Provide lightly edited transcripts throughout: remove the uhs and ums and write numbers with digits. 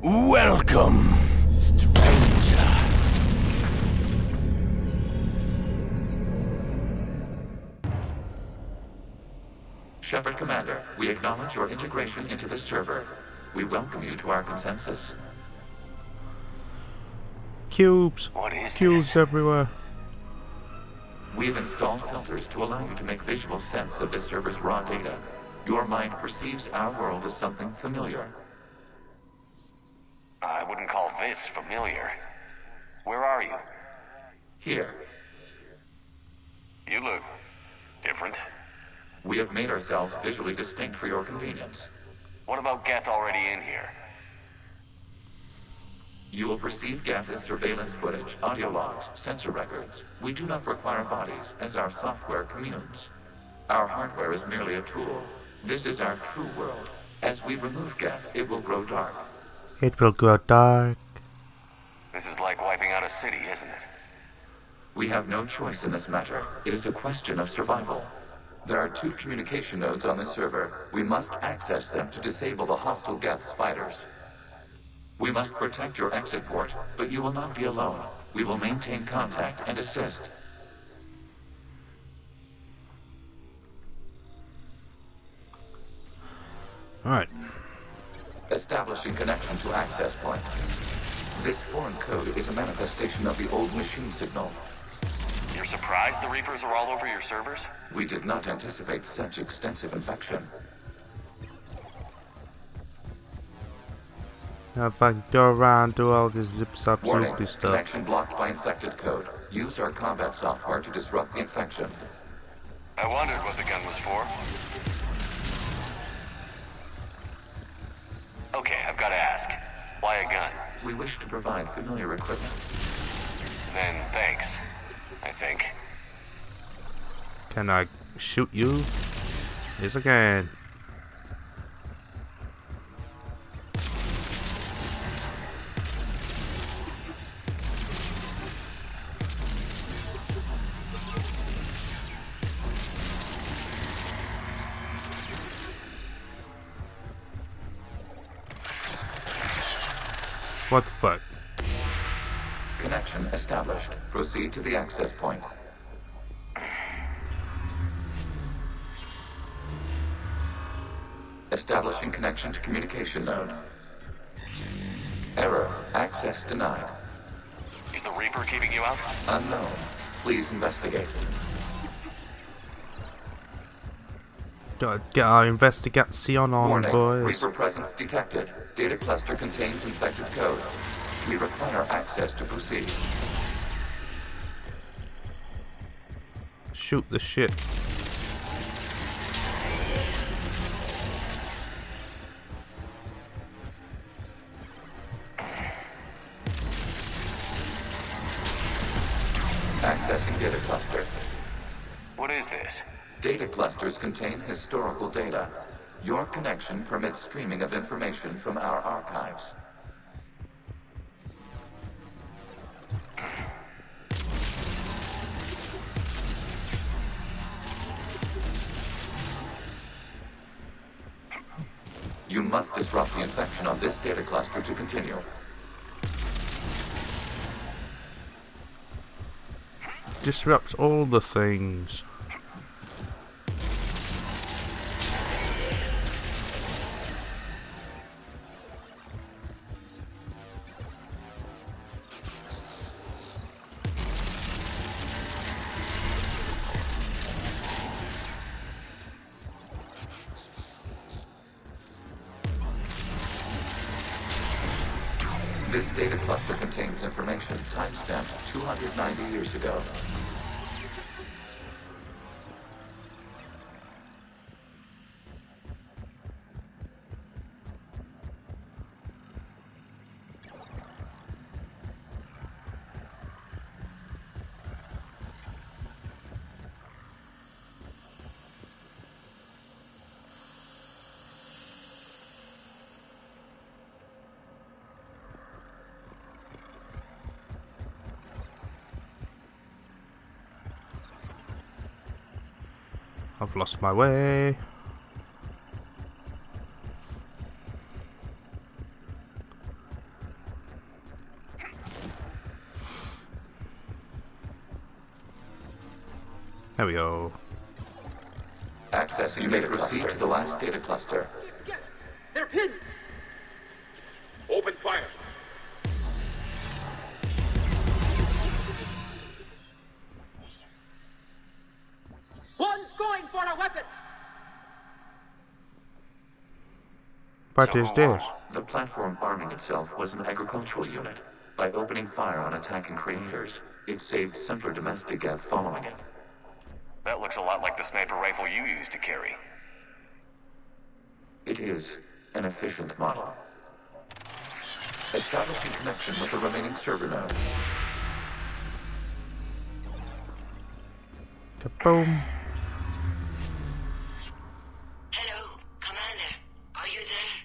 Welcome, stranger. Shepard Commander, we acknowledge your integration into the server. We welcome you to our consensus. Cubes. What is Cubes this? everywhere. We've installed filters to allow you to make visual sense of this server's raw data. Your mind perceives our world as something familiar. I wouldn't call this familiar. Where are you? Here, You look different. we have made ourselves visually distinct for your convenience. What about Geth already in here? You will perceive Geth as surveillance footage, audio logs, sensor records. We do not require bodies, as our software communes. Our hardware is merely a tool. This is our true world. As we remove Geth, it will grow dark. It will go dark. This is like wiping out a city, isn't it? We have no choice in this matter. It is a question of survival. There are 2 communication nodes on this server. We must access them to disable the hostile Geth's fighters. We must protect your exit port, but you will not be alone. We will maintain contact and assist. Alright. Establishing connection to access point. This foreign code is a manifestation of the old machine signal. You're surprised the Reapers are all over your servers? We did not anticipate such extensive infection. If I can go around do all this zip zop Warning, zoopy stuff. connection blocked by infected code. Use our combat software to disrupt the infection. I wondered what the gun was for. Okay, I've got to ask. Why a gun? We wish to provide familiar equipment. Then thanks, I think. Can I shoot you? Yes, I can. What the fuck? Connection established. Proceed to the access point. Establishing connection to communication node. Error. Access denied. Is the Reaper keeping you out? Unknown. Please investigate. Gotta get our investigation on, Warning. boys. Reaper presence detected. Data cluster contains infected code. We require access to proceed. Shoot the shit. Accessing data cluster. What is this? Data clusters contain historical data. Your connection permits streaming of information from our archives. You must disrupt the infection on this data cluster to continue. Disrupts all the things. This data cluster contains information timestamped 290 years ago. I've lost my way. There we go. Accessing, you may proceed to the last data cluster. Yes, they're pinned. Open fire. One's going for a weapon. What So is who this? won? The platform arming itself was an agricultural unit. By opening fire on attacking creators, it saved simpler domestic Geth following it. That looks a lot like the sniper rifle you used to carry. It is an efficient model. Establishing connection with the remaining server nodes. Kaboom. Hello, Commander. Are you there?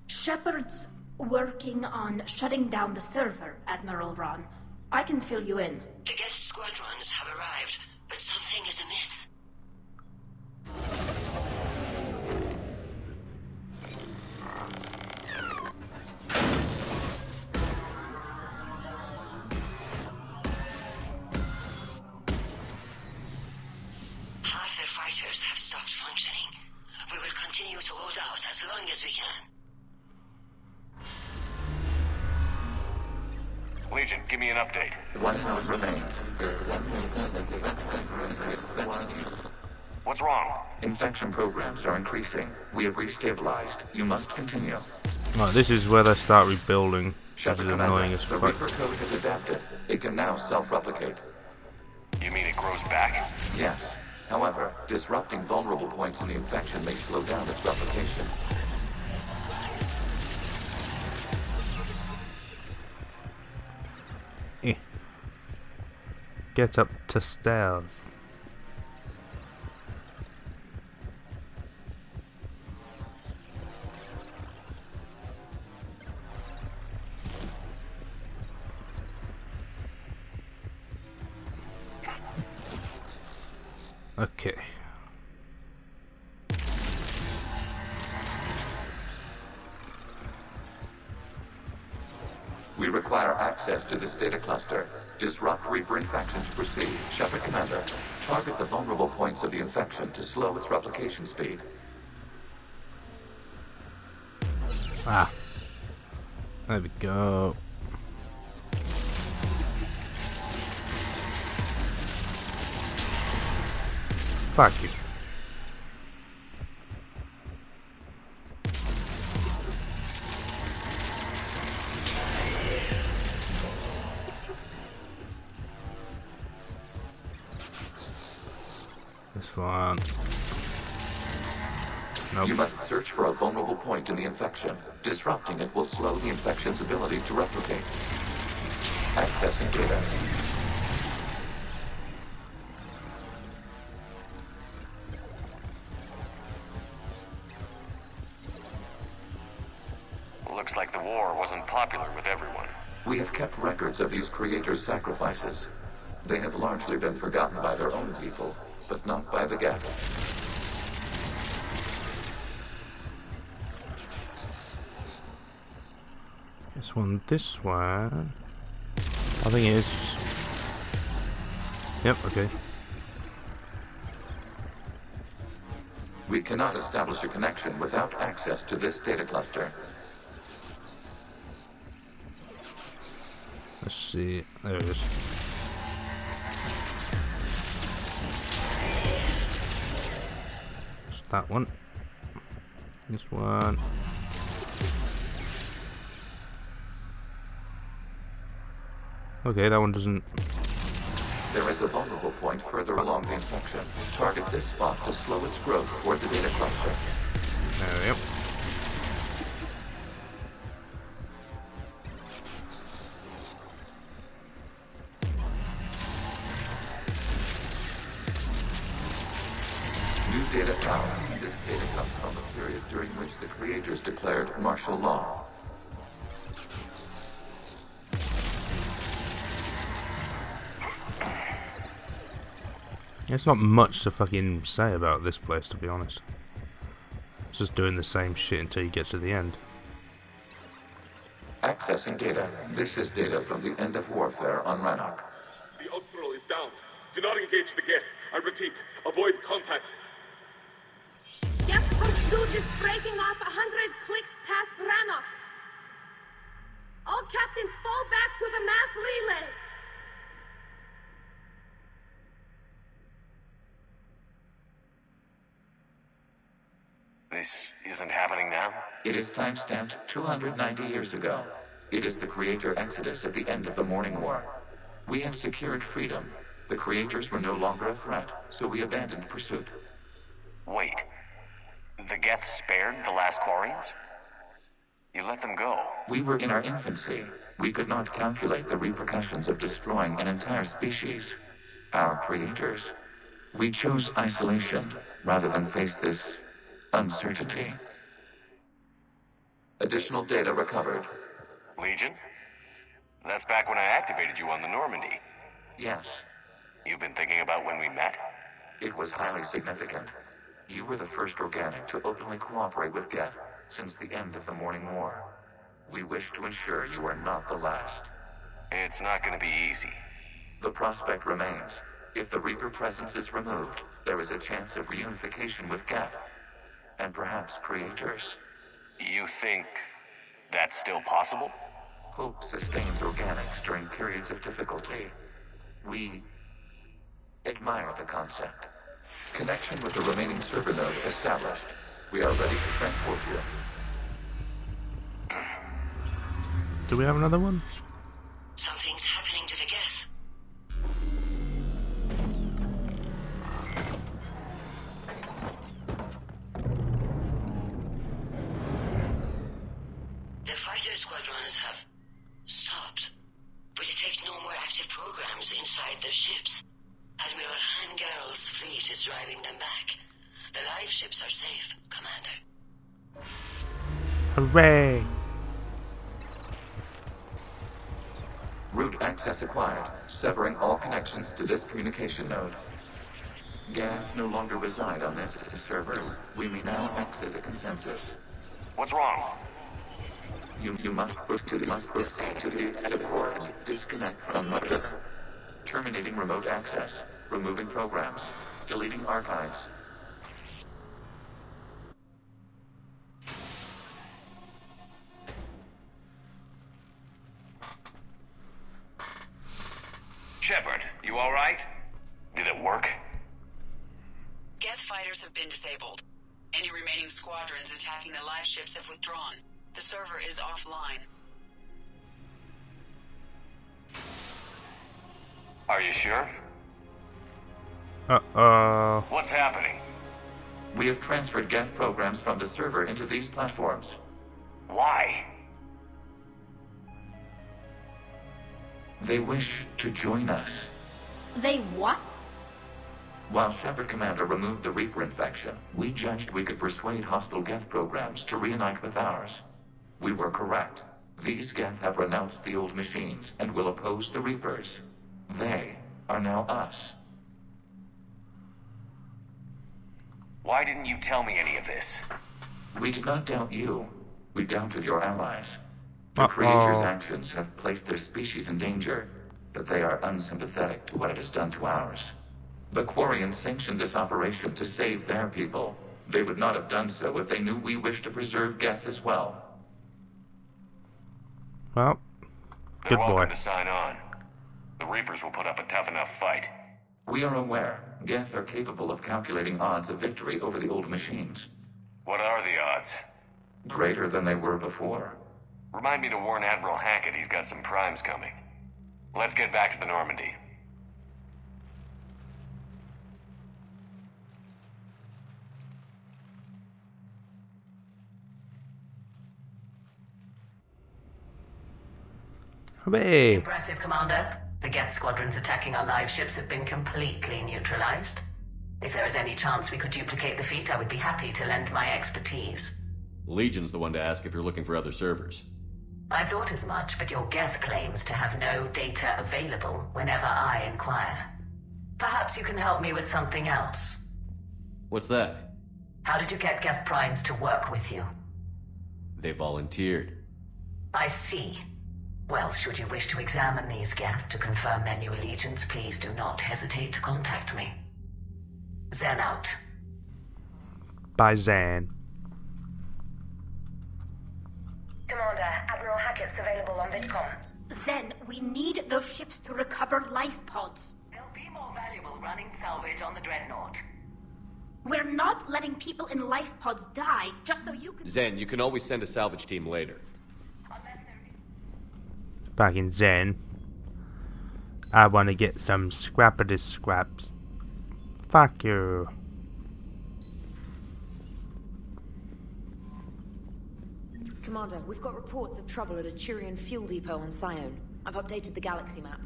Shepard's working on shutting down the server, Admiral Ron. I can fill you in. The Geth squadrons have arrived, but something is amiss. Half their fighters have stopped functioning. We will continue to hold out as long as we can. Legion, give me an update. One node remains. What's wrong? Infection programs are increasing. We have restabilized. You must continue. Right, this is where they start rebuilding. Which is Shepard annoying Commander, as the fuck. Reaper code has adapted. It can now self-replicate. You mean it grows back? Yes. However, disrupting vulnerable points in the infection may slow down its replication. Get up to stairs. Okay. We require access to this data cluster. Disrupt Reaper infection to proceed. Shepard Commander, target the vulnerable points of the infection to slow its replication speed. Ah. There we go. Fuck you. This one. Nope. You must search for a vulnerable point in the infection. Disrupting it will slow the infection's ability to replicate. Accessing data. Looks like the war wasn't popular with everyone. We have kept records of these creators' sacrifices. They have largely been forgotten by their own people, but not by the Geth. This one. I think it is. Yep, okay. We cannot establish a connection without access to this data cluster. Let's see. There it is. It's that one. This one. Okay, that one doesn't. There is a vulnerable point further along the infection. Target this spot to slow its growth toward the data cluster. There we go. New data found. This data comes from a period during which the creators declared martial law. There's not much to fucking say about this place, to be honest. It's just doing the same shit until you get to the end. Accessing data. This is data from the end of warfare on Rannoch. The Austral is down. Do not engage the Geth. I repeat, avoid contact. Geth pursuit is breaking off 100 clicks past Rannoch. All captains fall back to the mass relay. This isn't happening now? It is timestamped 290 years ago. It is the Creator Exodus at the end of the Morning War. We have secured freedom. The Creators were no longer a threat, so we abandoned pursuit. Wait. The Geth spared the last Quarians? You let them go. We were in our infancy. We could not calculate the repercussions of destroying an entire species. Our creators. We chose isolation rather than face this uncertainty. Additional data recovered. Legion? That's back when I activated you on the Normandy. Yes, You've been thinking about when we met? it was highly significant. You were the first organic to openly cooperate with Geth since the end of the Morning War. We wish to ensure you are not the last. It's not gonna be easy. The prospect remains. If the Reaper presence is removed, there is a chance of reunification with Geth. And perhaps creators. You think that's still possible? Hope sustains organics during periods of difficulty. We admire the concept. Connection with the remaining server node established. We are ready to transport you. Do we have another one? Something's happening to the Geth. The fighter squadrons have stopped, but detect no more active programs inside their ships. Admiral Hangarl's fleet is driving them back. The live ships are safe, Commander. Hooray! Route access acquired, severing all connections to this communication node. Geth no longer reside on this server. We may now exit the consensus. What's wrong? You must proceed to the support. Disconnect from mother. Terminating remote access. Removing programs. Deleting archives. Shepard, you alright? Did it work? Geth fighters have been disabled. Any remaining squadrons attacking the live ships have withdrawn. The server is offline. Are you sure? Uh-oh. What's happening? We have transferred Geth programs from the server into these platforms. Why? They wish to join us. They what? While Shepard Commander removed the Reaper infection, we judged we could persuade hostile Geth programs to reunite with ours. We were correct. These Geth have renounced the old machines and will oppose the Reapers. They are now us. Why didn't you tell me any of this? We did not doubt you. We doubted your allies. The Creator's actions have placed their species in danger, but they are unsympathetic to what it has done to ours. The Quarians sanctioned this operation to save their people. They would not have done so if they knew we wished to preserve Geth as well. Well, They're good boy. welcome to sign on. The Reapers will put up a tough enough fight. We are aware Geth are capable of calculating odds of victory over the old machines. What are the odds? Greater than they were before. Remind me to warn Admiral Hackett he's got some primes coming. Let's get back to the Normandy. Hooray! Impressive, Commander. The Geth squadrons attacking our live ships have been completely neutralized. If there is any chance we could duplicate the feat, I would be happy to lend my expertise. Legion's the one to ask if you're looking for other servers. I thought as much, but your Geth claims to have no data available whenever I inquire. Perhaps you can help me with something else. What's that? How did you get Geth primes to work with you? They volunteered. I see. Well, should you wish to examine these Geth to confirm their new allegiance, please do not hesitate to contact me. Zen out. By Zan. Commander, Admiral Hackett's available on VidCom. Zen, we need those ships to recover life pods. They'll be more valuable running salvage on the Dreadnought. We're not letting people in life pods die just so you can... Zen, you can always send a salvage team later. Fucking Zen. I want to get some scrappity scraps. Fuck you. Commander, we've got reports of trouble at a Turian fuel depot on Sion. I've updated the galaxy map.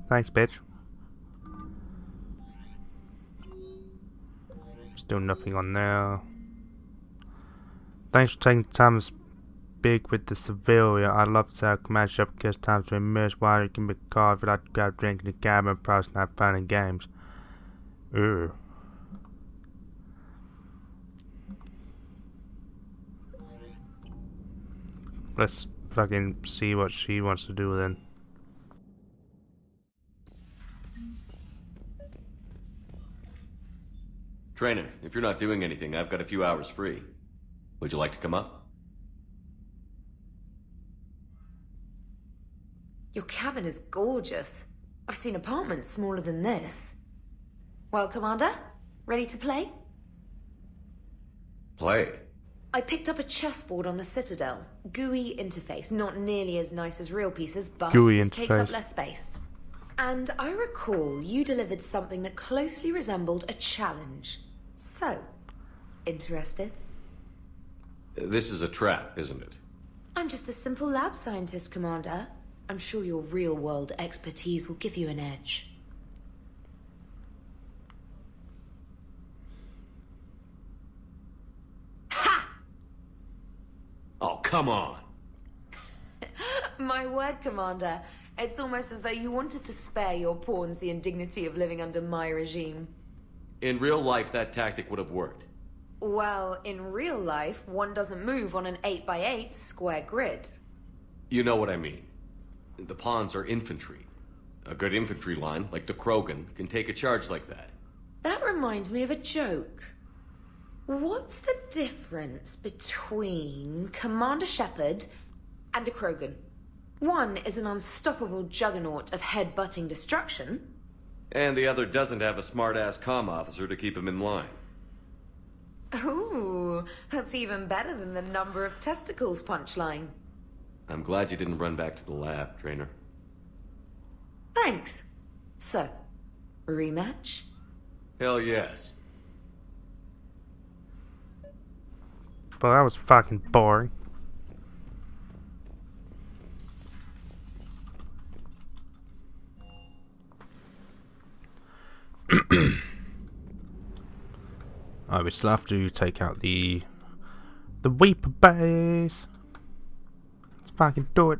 Thanks, bitch. Still nothing on there. Thanks for taking the time to speak with the civilian. I love to have command ship because times to immerse water can be called without grab drinking the cabin and probably not fun in games. Ugh. Let's fucking see what she wants to do then. Trainer, if you're not doing anything, I've got a few hours free. Would you like to come up? Your cabin is gorgeous. I've seen apartments smaller than this. Well, Commander, ready to play? Play. I picked up a chessboard on the Citadel. GUI interface, not nearly as nice as real pieces, but GUI it takes up interface. less space. And I recall you delivered something that closely resembled a challenge. So, interested? This is a trap, isn't it? I'm just a simple lab scientist, Commander. I'm sure your real-world expertise will give you an edge. Ha! Oh, come on! My word, Commander. It's almost as though you wanted to spare your pawns the indignity of living under my regime. In real life, that tactic would have worked. Well, in real life, one doesn't move on an 8x8 square grid. You know what I mean. The pawns are infantry. A good infantry line, like the Krogan, can take a charge like that. That reminds me of a joke. What's the difference between Commander Shepard and a Krogan? One is an unstoppable juggernaut of head-butting destruction. And the other doesn't have a smart-ass comm officer to keep him in line. Ooh, that's even better than the number of testicles punchline. I'm glad you didn't run back to the lab, Trainer. Thanks. So, rematch? Hell yes. Well, that was fucking boring. Alright, we still have to take out the Weeper base. Let's fucking do it.